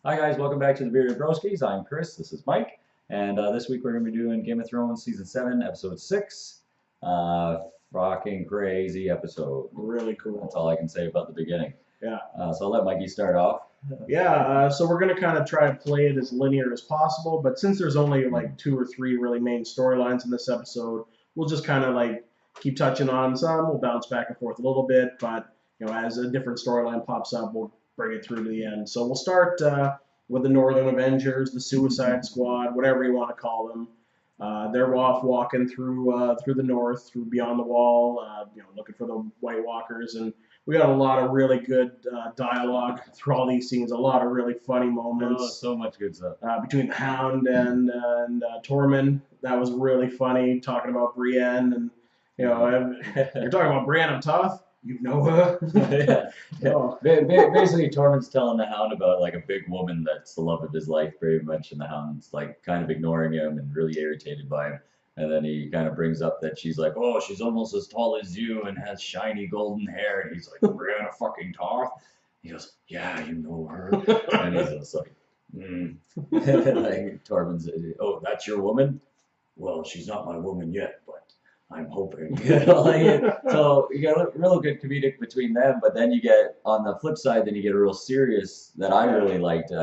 Hi guys, welcome back to the Bearded Broskies. I'm Chris, this is Mike, and this week we're going to be doing Game of Thrones Season 7, Episode 6. Fucking crazy episode. Really cool. That's all I can say about the beginning. Yeah. So I'll let Mikey start off. Yeah, so we're going to kind of try to play it as linear as possible, but since there's only like 2 or 3 really main storylines in this episode, we'll just kind of like keep touching on some. We'll bounce back and forth a little bit, but as a different storyline pops up, we'll bring it through to the end. So we'll start with the Northern Avengers, the Suicide Squad, whatever you want to call them. They're off walking through the north, through beyond the wall, looking for the White Walkers, and we got a lot of really good dialogue through all these scenes. A lot of really funny moments. Oh, so much good stuff. Between the Hound and Tormund, that was really funny. Talking about Brienne, and you're talking about Brienne of Toth. You know her. yeah. Oh. Basically, Tormund's telling the Hound about like a big woman that's the love of his life, very much, and the Hound's like kind of ignoring him and really irritated by him. And then he kind of brings up that she's like, oh, she's almost as tall as you and has shiny golden hair. And he's like, Brianna fucking Toth. He goes, yeah, you know her. And he's just like, like Tormund's, oh, that's your woman? Well, she's not my woman yet, but I'm hoping. So you got a real good comedic between them, but then you get, on the flip side, then you get a real serious, that I really liked,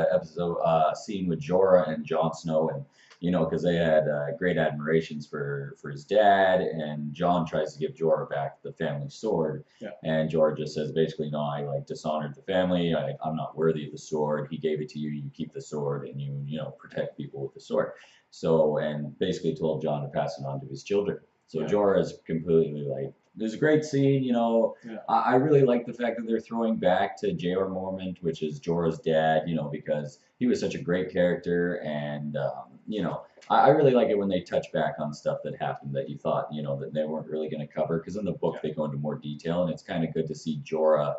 scene with Jorah and Jon Snow, and because they had great admirations for his dad, and Jon tries to give Jorah back the family sword, and Jorah just says basically, no, I like dishonored the family, I'm not worthy of the sword, he gave it to you, you keep the sword, and you protect people with the sword. So, and basically told Jon to pass it on to his children. So Jorah is completely like, there's a great scene, I really like the fact that they're throwing back to J.R. Mormont, which is Jorah's dad, because he was such a great character, and, I really like it when they touch back on stuff that happened that you thought, that they weren't really going to cover, because in the book they go into more detail, and it's kind of good to see Jorah,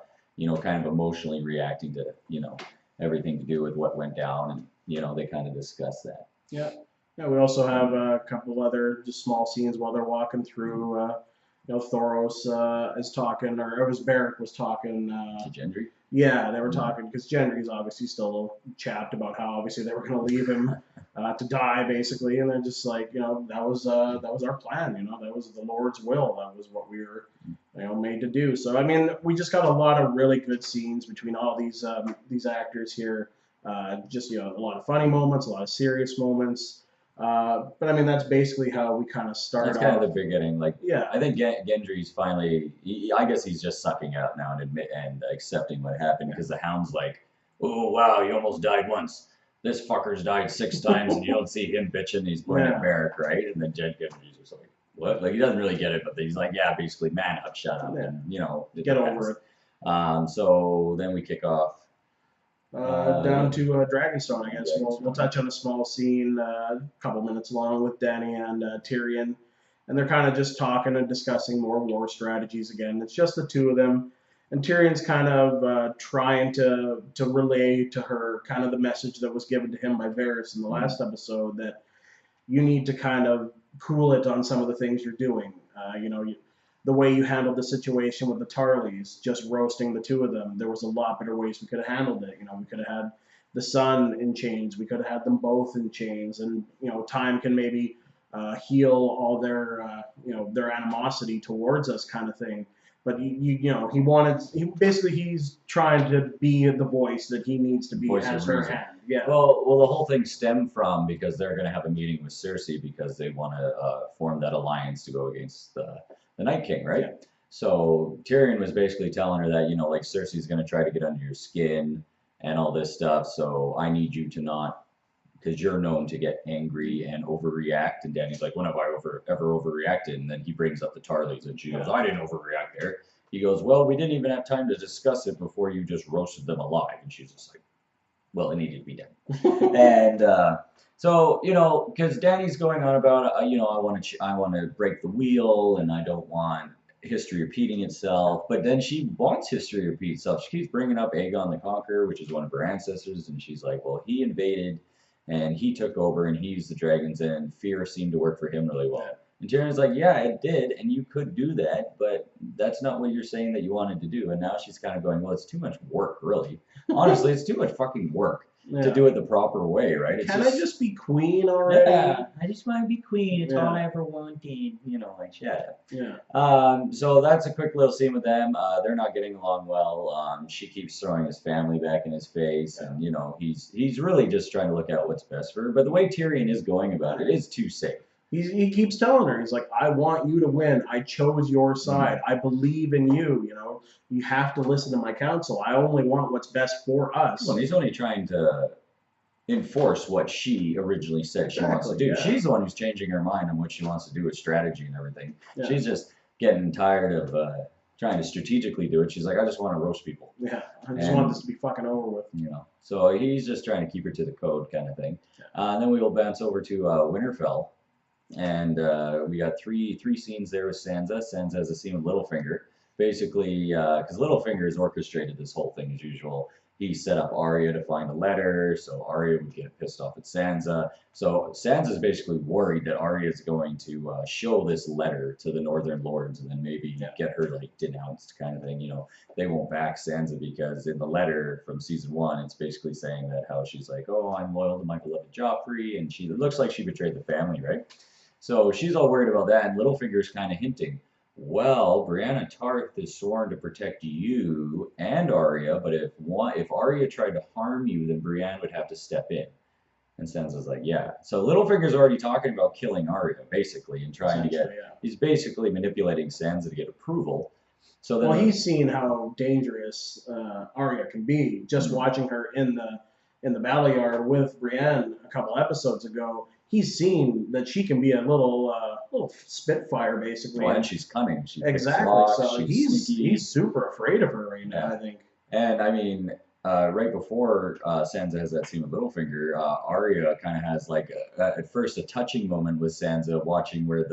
kind of emotionally reacting to, everything to do with what went down, and, they kind of discuss that. Yeah. Yeah, we also have a couple other just small scenes while they're walking through. Thoros is talking, or it was Beric was talking. To Gendry? Yeah, they were talking, because Gendry's obviously still a little chapped about how obviously they were going to leave him to die, basically, and they're just like, that was our plan, that was the Lord's will, that was what we were, made to do. So I mean, we just got a lot of really good scenes between all these actors here. Just a lot of funny moments, a lot of serious moments. But I mean, that's basically how we kind of started. That's kind of the beginning. Like, yeah, I think Gendry's finally. I guess he's just sucking out now and accepting what happened, because the Hound's like, oh wow, you almost died once. This fucker's died 6 times, and you don't see him bitching. He's pointing at Beric, right? And then Gendry's just like, what? Like, he doesn't really get it, but he's like, yeah, basically, man up, shut up, and get over it. So then we kick off. Down to Dragonstone, I guess. We'll touch on a small scene, a couple minutes long, with Dany and Tyrion, and they're kind of just talking and discussing more war strategies again. It's just the two of them, and Tyrion's kind of trying to relay to her kind of the message that was given to him by Varys in the last episode, that you need to kind of cool it on some of the things you're doing. The way you handled the situation with the Tarleys, just roasting the two of them, there was a lot better ways we could have handled it. We could have had the son in chains. We could have had them both in chains, and time can maybe heal all their animosity towards us, kind of thing. But he's trying to be the voice that he needs to be as her hand. Yeah. Well, the whole thing stemmed from, because they're going to have a meeting with Cersei, because they want to form that alliance to go against the Night King, right? Yeah. So Tyrion was basically telling her that, like, Cersei's going to try to get under your skin and all this stuff, so I need you to not, because you're known to get angry and overreact. And Dany's like, when have I ever overreacted? And then he brings up the Tarleys, and she goes, I didn't overreact there. He goes, well, we didn't even have time to discuss it before you just roasted them alive. And she's just like, well, it needed to be done. And so, because Dany's going on about, I want to break the wheel, and I don't want history repeating itself. But then she wants history to repeat itself. She keeps bringing up Aegon the Conqueror, which is one of her ancestors, and she's like, well, he invaded, and he took over, and he used the dragons, and fear seemed to work for him really well. And Tyrion's like, yeah, it did, and you could do that, but that's not what you're saying that you wanted to do. And now she's kind of going, well, it's too much work, really. Honestly, it's too much fucking work. to do it the proper way, right? It's Can I just be queen already? Yeah, I just want to be queen. It's all I ever wanted. You know, like shut up. Yeah. So that's a quick little scene with them. They're not getting along well. She keeps throwing his family back in his face, and you know he's really just trying to look out what's best for her. But the way Tyrion is going about it is too safe. He keeps telling her, he's like, I want you to win. I chose your side. I believe in you. You know, you have to listen to my counsel. I only want what's best for us. Well, he's only trying to enforce what she originally said she wants to do. Yeah. She's the one who's changing her mind on what she wants to do with strategy and everything. Yeah. She's just getting tired of trying to strategically do it. She's like, I just want to roast people. Yeah, I just want this to be fucking over with. You know, so he's just trying to keep her to the code kind of thing. And then we will bounce over to Winterfell. And we got three scenes there with Sansa. Sansa has a scene with Littlefinger. Basically, because Littlefinger has orchestrated this whole thing as usual. He set up Arya to find a letter, so Arya would get pissed off at Sansa. So Sansa's basically worried that Arya is going to show this letter to the Northern Lords and then maybe get her like denounced kind of thing. You know, they won't back Sansa because in the letter from season 1, it's basically saying that how she's like, oh, I'm loyal to my beloved Joffrey, and it looks like she betrayed the family, right? So she's all worried about that, and Littlefinger's kind of hinting, well, Brianna Tarth is sworn to protect you and Arya, but if Arya tried to harm you, then Brienne would have to step in. And Sansa's like, yeah. So Littlefinger's already talking about killing Arya, basically, and trying to get. Yeah. He's basically manipulating Sansa to get approval. So then, he's seen how dangerous Arya can be. Just watching her in the battle yard with Brienne a couple episodes ago. He's seen that she can be a little spitfire, basically. Well, and she's cunning. She exactly. Locks, so he's super afraid of her right now, I think. And I mean, right before Sansa has that scene with Littlefinger, Arya kind of has like at first a touching moment with Sansa watching where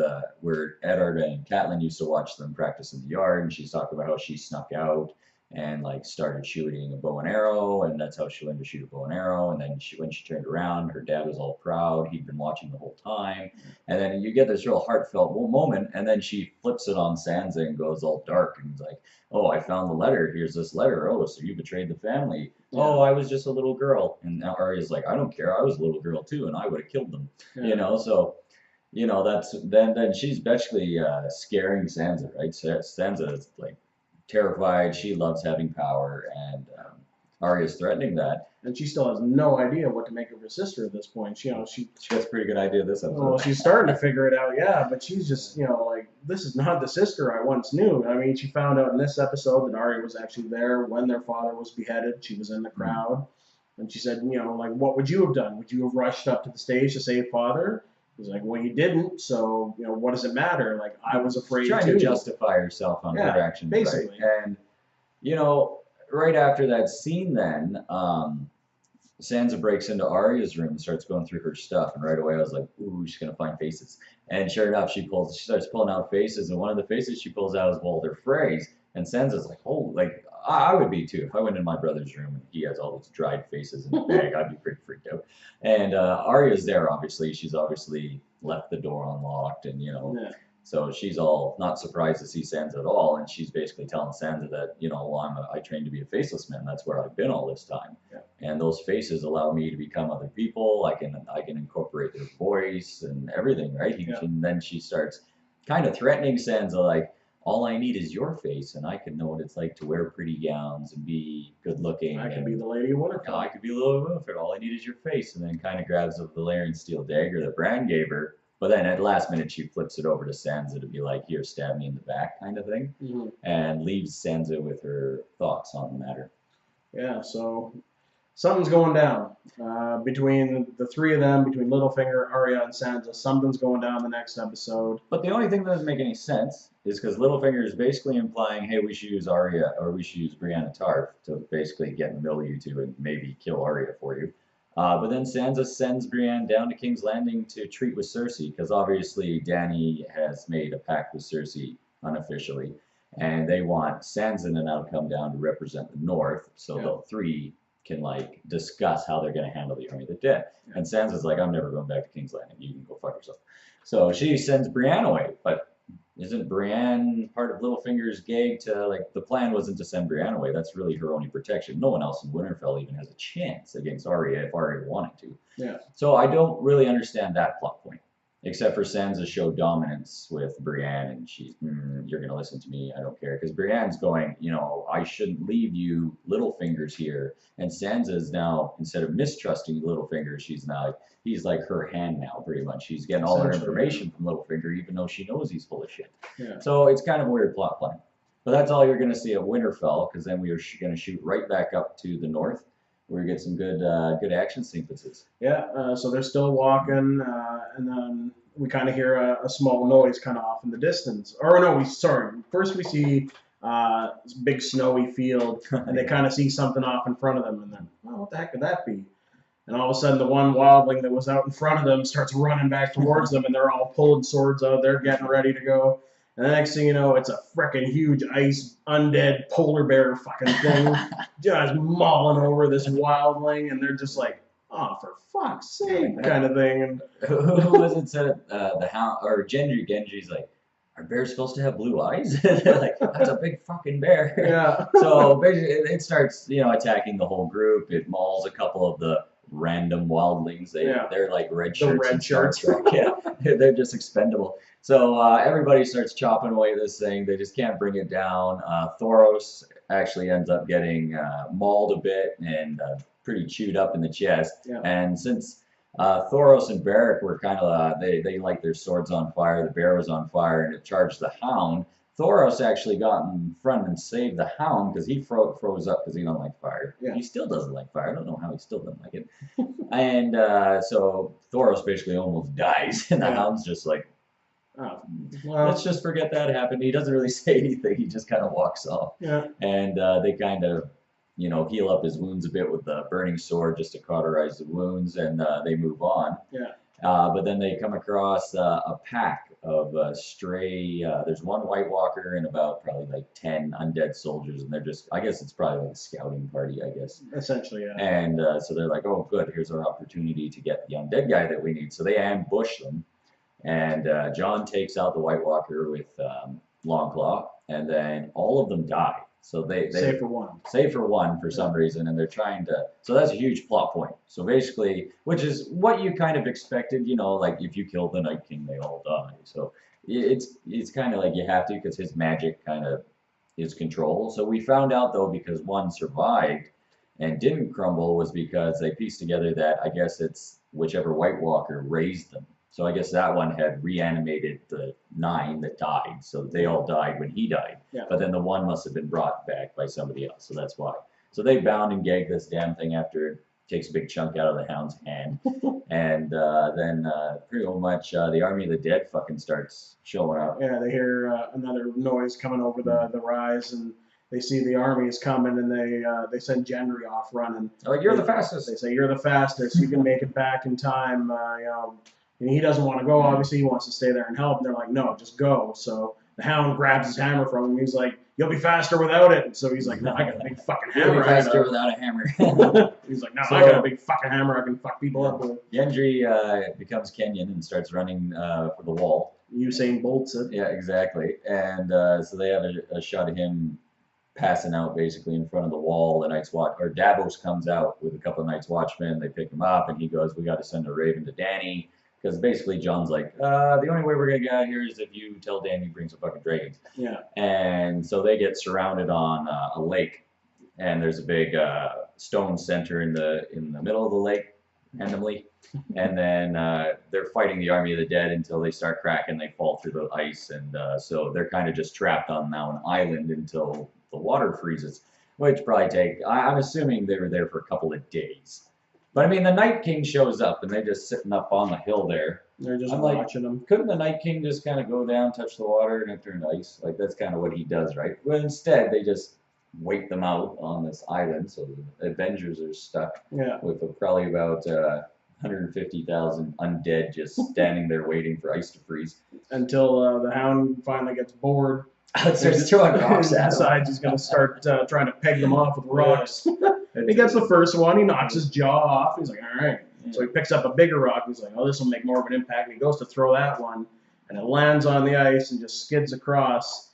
Eddard and Catelyn used to watch them practice in the yard, and she's talking about how she snuck out and like started shooting a bow and arrow, and that's how she learned to shoot a bow and arrow. And then when she turned around, her dad was all proud. He'd been watching the whole time. And then you get this real heartfelt moment, and then she flips it on Sansa and goes all dark and like, oh, I found the letter. Here's this letter. Oh, so you betrayed the family. Yeah. Oh, I was just a little girl. And now Arya's like, I don't care. I was a little girl too, and I would have killed them. Yeah. You know, so you know that's then she's basically scaring Sansa, right? Sansa is like terrified. She loves having power, and Arya's threatening that. And she still has no idea what to make of her sister at this point. She has a pretty good idea this episode. Well, she's starting to figure it out, yeah, but she's just, like, this is not the sister I once knew. I mean, she found out in this episode that Arya was actually there when their father was beheaded. She was in the crowd. And she said, like, what would you have done? Would you have rushed up to the stage to save father? He's like, well, you didn't, so, what does it matter? Like, I was afraid trying to justify herself on her actions, basically. Right? And, right after that scene then, Sansa breaks into Arya's room and starts going through her stuff, and right away I was like, ooh, she's gonna find faces. And sure enough, she starts pulling out faces, and one of the faces she pulls out is Walder Frey's, and Sansa's like, oh, like, I would be too. If I went in my brother's room and he has all these dried faces in a bag, I'd be pretty freaked out. And Arya's there, obviously. She's obviously left the door unlocked, and, so she's all not surprised to see Sansa at all, and she's basically telling Sansa that, well, I trained to be a faceless man. That's where I've been all this time. Yeah. And those faces allow me to become other people. I can incorporate their voice and everything, right? And then she starts kind of threatening Sansa, like, all I need is your face, and I can know what it's like to wear pretty gowns and be good looking. I can be the Lady of Winterfell. I could be the Lady of Winterfell. All I need is your face. And then kind of grabs the Valyrian steel dagger that Bran gave her. But then at the last minute, she flips it over to Sansa to be like, here, stab me in the back kind of thing. Mm-hmm. And leaves Sansa with her thoughts on the matter. Yeah, so something's going down. Between the three of them, between Littlefinger, Arya, and Sansa, something's going down the next episode. But the only thing that doesn't make any sense is because Littlefinger is basically implying, hey, we should use Arya, or we should use Brianna Tarth to basically get in the middle of you two and maybe kill Arya for you. But then Sansa sends Brienne down to King's Landing to treat with Cersei, because obviously Dany has made a pact with Cersei unofficially, and they want Sansa to now come down to represent the North, so the three can discuss how they're going to handle the Army of the Dead. Yeah. And Sansa's like, I'm never going back to King's Landing. You can go fuck yourself. So she sends Brienne away, but isn't Brienne part of Littlefinger's gag to, like, the plan wasn't to send Brienne away. That's really her only protection. No one else in Winterfell even has a chance against Arya if Arya wanted to. Yeah. So I don't really understand that plot point, except for Sansa showed dominance with Brienne, and she's, you're gonna listen to me, I don't care, because Brienne's going, I shouldn't leave you Littlefingers here, and Sansa's now, instead of mistrusting Littlefinger, he's like her hand now, pretty much. She's getting all her information from Littlefinger, even though she knows he's full of shit. Yeah. So it's kind of a weird plot line. But that's all you're gonna see at Winterfell, because then we are gonna shoot right back up to the north, where we get some good action sequences. Yeah, so they're still walking, and then we kind of hear a small noise kind of off in the distance. Or no, first we see this big snowy field, and they kind of see something off in front of them, and then, what the heck could that be? And all of a sudden, the one wildling that was out in front of them starts running back towards them, and they're all pulling swords out. They're getting ready to go. And the next thing you know, it's a freaking huge ice undead polar bear fucking thing just mauling over this wildling, and they're just like, oh, for fuck's sake, kind of thing. And who was it said the hound or Gendry's like, are bears supposed to have blue eyes? They're like, that's a big fucking bear. Yeah. So basically, it starts attacking the whole group. It mauls a couple of the random wildlings. They're like red shirts. The red shirts. Yeah, they're just expendable. So everybody starts chopping away this thing. They just can't bring it down. Thoros actually ends up getting mauled a bit and pretty chewed up in the chest. Yeah. And since Thoros and Beric were kind of, they light their swords on fire, the bear was on fire, and it charged the hound. Thoros actually got in front and saved the hound because he froze up because he don't like fire. Yeah. He still doesn't like fire. I don't know how he still doesn't like it. And so Thoros basically almost dies, and the hound's just like, oh, well, let's just forget that happened. He doesn't really say anything. He just kind of walks off. Yeah. And they kind of, heal up his wounds a bit with the burning sword just to cauterize the wounds, and they move on. Yeah. But then they come across a pack of stray. There's one White Walker and about probably like 10 undead soldiers, and they're just, I guess it's probably like a scouting party, I guess. Essentially, yeah. And so they're like, oh, good, here's our opportunity to get the undead guy that we need. So they ambush them. And Jon takes out the White Walker with Longclaw, and then all of them die. So they save for one. Save for one for some reason, and they're trying to. So that's a huge plot point. So basically, which is what you kind of expected, like if you kill the Night King, they all die. So it's kind of like you have to because his magic kind of is control. So we found out though because one survived and didn't crumble was because they pieced together that I guess it's whichever White Walker raised them. So I guess that one had reanimated the 9 that died. So they all died when he died. Yeah. But then the one must have been brought back by somebody else. So that's why. So they bound and gagged this damn thing after it takes a big chunk out of the hound's hand. And then pretty much the army of the dead fucking starts showing up. Yeah, they hear another noise coming over the rise, and they see the army is coming, and they send Gendry off running. They're like, you're the fastest. They say, you're the fastest. You can make it back in time. And he doesn't want to go, obviously. He wants to stay there and help. And they're like, no, just go. So the hound grabs his hammer from him. He's like, you'll be faster without it. So he's like, no, I got a big fucking hammer. You'll be faster without a hammer. He's like, no, I got a big fucking hammer. I can fuck people up with. Gendry becomes Kenyan and starts running for the wall. Usain Bolt's it. Yeah, exactly. And so they have a shot of him passing out basically in front of the wall. The Night's Watch, or Davos comes out with a couple of Night's Watchmen. They pick him up and he goes, we got to send a raven to Dany. Because basically Jon's like, the only way we're going to get out of here is if you tell Dany to bring some fucking dragons. Yeah. And so they get surrounded on a lake. And there's a big stone center in the middle of the lake, randomly. And then they're fighting the army of the dead until they start cracking. They fall through the ice. And so they're kind of just trapped on now an island until the water freezes. Which probably I'm assuming they were there for a couple of days. But I mean, the Night King shows up, and they're just sitting up on the hill there. They're just watching them. Couldn't the Night King just kind of go down, touch the water, and it turned ice? Like, that's kind of what he does, right? But instead, they just wait them out on this island, so the Avengers are stuck with probably about 150,000 undead just standing there waiting for ice to freeze. Until the Hound finally gets bored. Starts throwing rocks at him. Decides he's going to start trying to peg them off with rocks. He gets the first one, he knocks his jaw off. He's like, all right. So he picks up a bigger rock. He's like, oh, this will make more of an impact. And he goes to throw that one. and it lands on the ice and just skids across.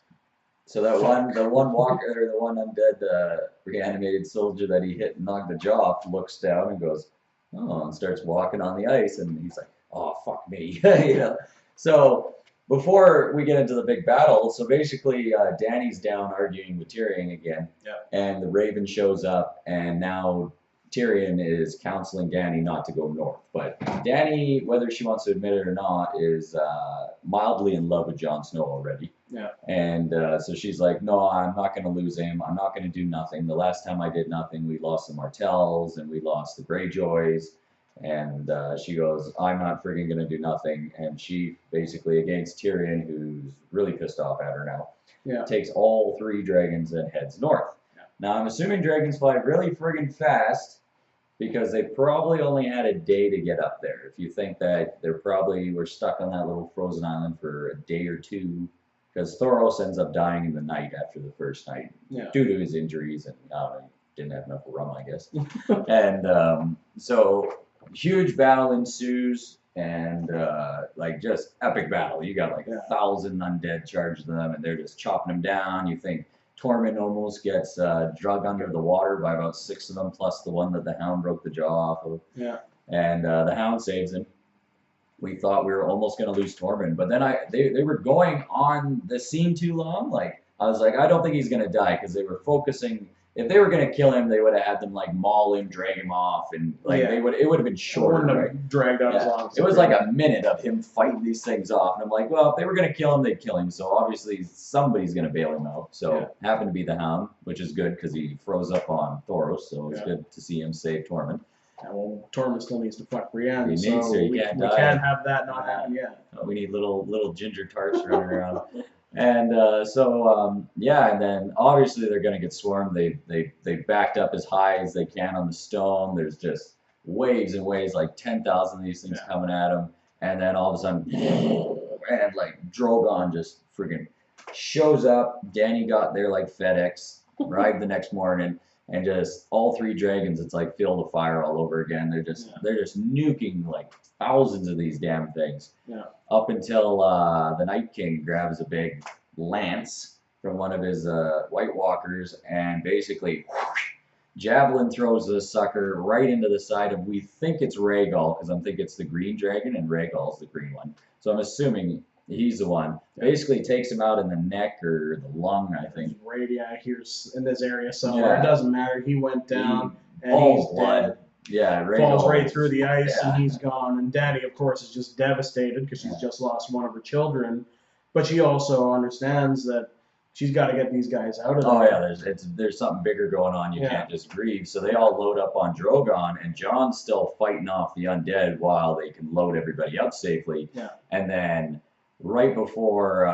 So the one walker, or the one undead reanimated soldier that he hit and knocked the jaw off, looks down and goes, oh, and starts walking on the ice, and he's like, oh, fuck me, you know. So before we get into the big battle, so basically Danny's down arguing with Tyrion again, and the Raven shows up, and now Tyrion is counseling Danny not to go north. But Danny, whether she wants to admit it or not, is mildly in love with Jon Snow already. Yeah. And so she's like, no, I'm not going to lose him. I'm not going to do nothing. The last time I did nothing, we lost the Martells and we lost the Greyjoys. And she goes, I'm not freaking going to do nothing. And she basically, against Tyrion, who's really pissed off at her now, takes all 3 dragons and heads north. Yeah. Now, I'm assuming dragons fly really friggin' fast because they probably only had a day to get up there. If you think that they probably were stuck on that little frozen island for a day or 2, because Thoros ends up dying in the night after the first night due to his injuries, and he didn't have enough rum, I guess. And so huge battle ensues, and like just epic battle. You got like 1,000 undead charged them, and they're just chopping them down. You think Tormund almost gets drug under the water by about 6 of them, plus the one that the Hound broke the jaw off of. Yeah. And the Hound saves him. We thought we were almost going to lose Tormund, but then they were going on the scene too long. Like, I was like, I don't think he's going to die, because they were focusing. If they were going to kill him, they would have had them like maul him, drag him off, and like it would have been shorter. Right? Dragged out as long. It was like a minute of him fighting these things off, and I'm like, well, if they were going to kill him, they'd kill him. So obviously somebody's going to bail him out. So happened to be the Hound, which is good because he froze up on Thoros. So it's good to see him save Tormund. Yeah, well, Tormund still needs to fuck Brienne, he needs so to. We can't have that not happen yet. We need little ginger tarts running around. And and then obviously they're going to get swarmed. They backed up as high as they can on the stone. There's just waves and waves, like 10,000 of these things coming at them. And then all of a sudden, and like Drogon just freaking shows up. Danny got there like FedEx, arrived the next morning. And just all 3 dragons, it's like field of fire all over again. They're just nuking like thousands of these damn things. Yeah. Up until the Night King grabs a big lance from one of his White Walkers and basically javelin throws this sucker right into the side of, we think it's Rhaegal, because I think it's the green dragon and Rhaegal's the green one. So I'm assuming he's the one. Basically takes him out in the neck or the lung, I think. Right, here's in this area somewhere. It doesn't matter. He went down and he's blood. Dead. Falls right through the ice and he's gone. And Danny, of course, is just devastated because she's just lost one of her children. But she also understands that she's got to get these guys out of there. Oh yeah, there's something bigger going on. You can't just grieve. So they all load up on Drogon, and Jon's still fighting off the undead while they can load everybody out safely. Yeah. And then right before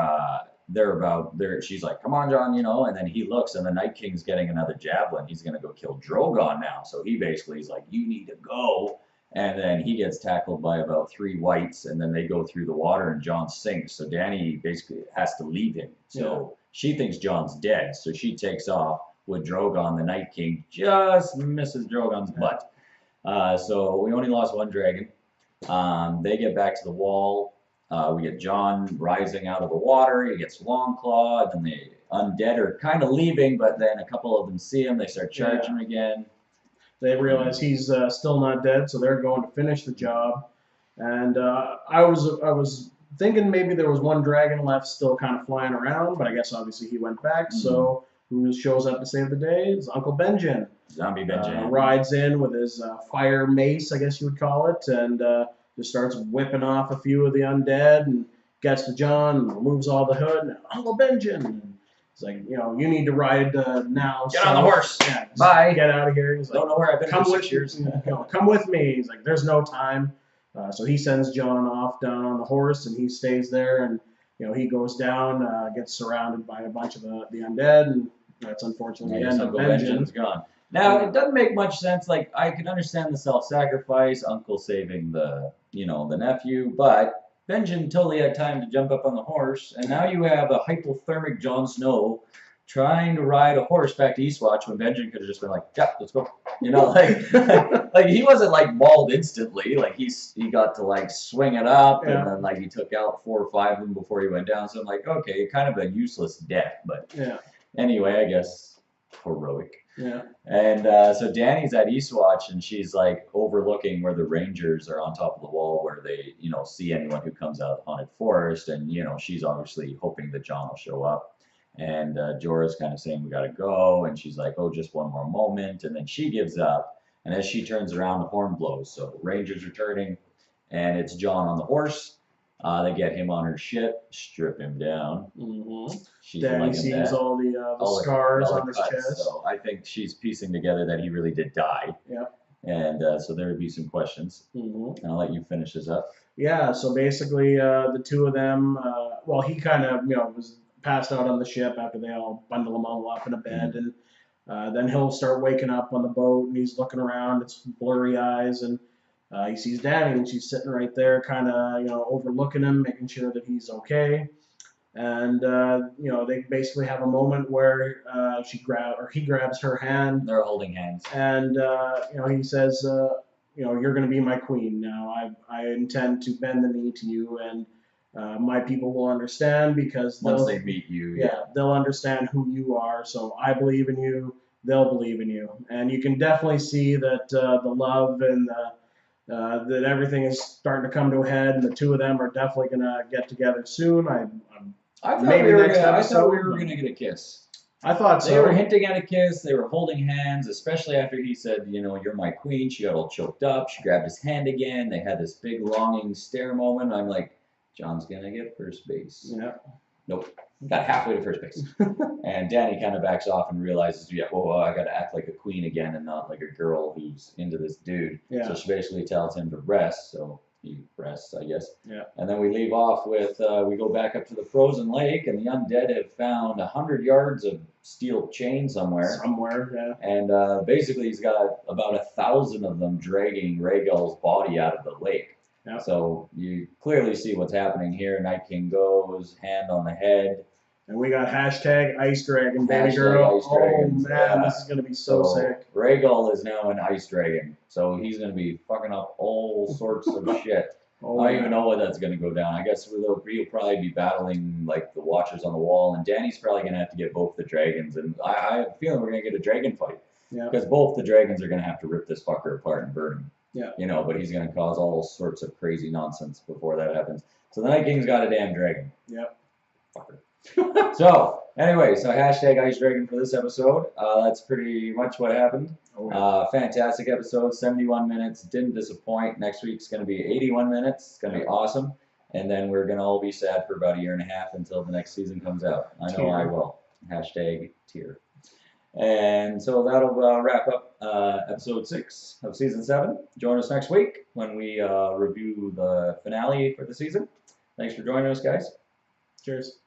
she's like, come on, Jon, and then he looks, and the Night King's getting another javelin. He's going to go kill Drogon now. So he basically is like, you need to go. And then he gets tackled by about 3 whites, and then they go through the water, and Jon sinks. So Danny basically has to leave him. So she thinks Jon's dead, so she takes off with Drogon. The Night King just misses Drogon's butt. So we only lost 1 dragon. They get back to the wall. We get Jon rising out of the water. He gets Longclaw, and then the undead are kind of leaving, but then a couple of them see him. They start charging again. They realize he's still not dead, so they're going to finish the job. And I was thinking maybe there was 1 dragon left still kind of flying around, but I guess obviously he went back. So who shows up to save the day is Uncle Benjen. Zombie Benjen. Rides in with his fire mace, I guess you would call it, and just starts whipping off a few of the undead and gets to Jon and removes all the hood. And, Uncle Benjen. He's like, you need to ride now. Get on the horse. Yeah, bye. Get out of here. He's like, don't know where I've been for 6 years. Come with me. He's like, there's no time. So he sends Jon off down on the horse, and he stays there. And he goes down, gets surrounded by a bunch of the undead, and that's unfortunately the end of Benjen's gone. Now it doesn't make much sense. Like, I can understand the self-sacrifice, Uncle saving the the nephew, but Benjen totally had time to jump up on the horse, and now you have a hypothermic Jon Snow trying to ride a horse back to Eastwatch when Benjen could have just been like, yeah, let's go. You know, like he wasn't like mauled instantly. Like he got to like swing it up, Yeah. and then like he took out 4 or 5 of them before he went down. So I'm like, okay, kind of a useless death, but Yeah. anyway, I guess heroic. Yeah. And so Danny's at Eastwatch, and she's like overlooking where the rangers are on top of the wall, where they, you know, see anyone who comes out of the haunted forest, and you know, she's obviously hoping that John will show up. And Jorah's kind of saying we gotta go, and she's like, oh, just one more moment, and then she gives up. And as she turns around, the horn blows. So Rangers are turning, and it's John on the horse. They get him on her ship, strip him down. Mm-hmm. She's Danny liking sees that. all the scars all the on his cuts, chest. So I think she's piecing together that he really did die. Yep. And so there would be some questions. Mm-hmm. And I'll let you finish this up. Yeah, so basically, the two of them, well, he kind of, was passed out on the ship after they all bundle him all up in a bed, and then he'll start waking up on the boat, and he's looking around. It's blurry eyes, and he sees Danny, and she's sitting right there, kind of, overlooking him, making sure that he's okay. And they basically have a moment where he grabs her hand. They're holding hands. And he says, you're going to be my queen now. I intend to bend the knee to you, and my people will understand because once they meet you, they'll understand who you are. So I believe in you. They'll believe in you, and you can definitely see that the love and that everything is starting to come to a head, and the two of them are definitely going to get together soon. I thought maybe we were next episode. going to get a kiss. I thought so. They were hinting at a kiss. They were holding hands, especially after he said, you're my queen. She got all choked up. She grabbed his hand again. They had this big longing stare moment. I'm like, John's going to get first base. Yeah. Nope. Got halfway to first base. And Danny kind of backs off and realizes, I got to act like a queen again and not like a girl who's into this dude. Yeah. So she basically tells him to rest. So he rests, I guess. Yeah. And then we leave off with, we go back up to the frozen lake, and the undead have found 100 yards of steel chain somewhere. Yeah. And basically he's got about 1,000 of them dragging Rhaegal's body out of the lake. Yeah. So you clearly see what's happening here. Night King goes, hand on the head. And we got hashtag Ice Dragon, baby girl. Ice Dragon. Oh, man, this is going to be so sick. Rhaegal is now an Ice Dragon. So he's going to be fucking up all sorts of shit. Oh, I don't even know what that's going to go down. I guess he'll probably be battling like the Watchers on the Wall, and Danny's probably going to have to get both the dragons. And I have a feeling we're going to get a dragon fight. Yeah. Because both the dragons are going to have to rip this fucker apart and burn him. Yeah. But he's going to cause all sorts of crazy nonsense before that happens. So the Night King's got a damn dragon. Yep. Fucker. So, anyway, hashtag Ice Dragon for this episode. That's pretty much what happened. Oh, yeah. Fantastic episode, 71 minutes, didn't disappoint. Next week's going to be 81 minutes. It's going to be awesome. And then we're going to all be sad for about a year and a half until the next season comes out. I know I will. Hashtag tear. And so that'll wrap up episode 6 of season 7. Join us next week when we review the finale for the season. Thanks for joining us, guys. Cheers.